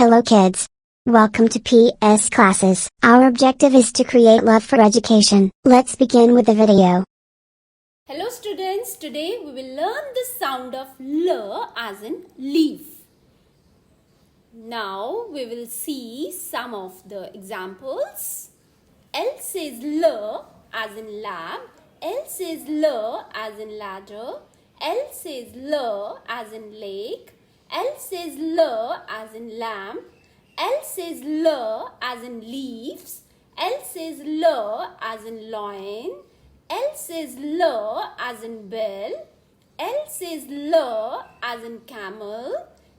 Hello kids. Welcome to PS classes. Our objective is to create love for education. Let's begin with the video. Hello students, today we will learn the sound of L as in leaf. Now we will see some of the examples. L says L as in lab. L says L as in ladder. L says L as in lake. L says L as in lamp. L says L as in leaves. L says L as in lion. L says L as in bell. L says L as in camel.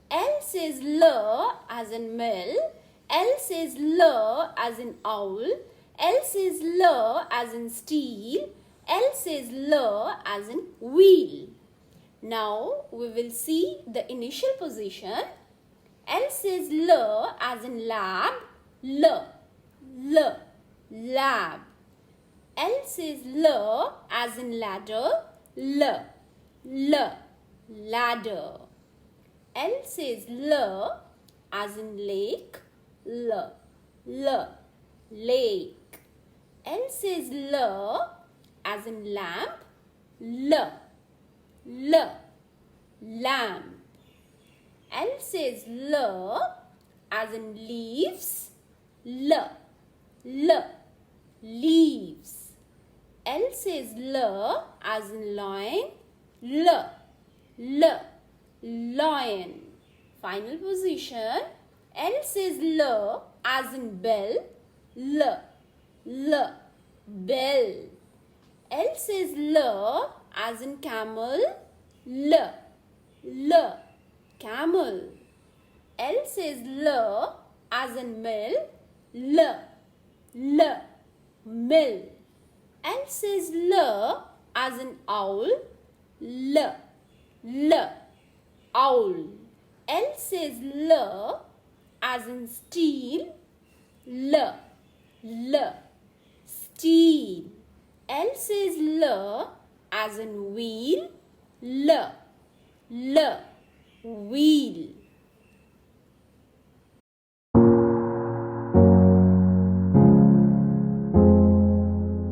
L says L as in mill. L says L as in owl. L says L as in steel. L says L as in wheel. Now we will see the initial position. L says L as in lab. L lab. L says L as in ladder. L ladder. L says L as in lake. L lake. L says L as in lamp. L lamp. L says L as in leaves. L leaves. L says L as in lion. L lion. Final position. L says L as in bell. L bell. L says L as in camel. L camel. L says L as in mill. L mill. L says L as in owl. L owl. L says L as in steel. L steel. L says L as in wheel. L wheel.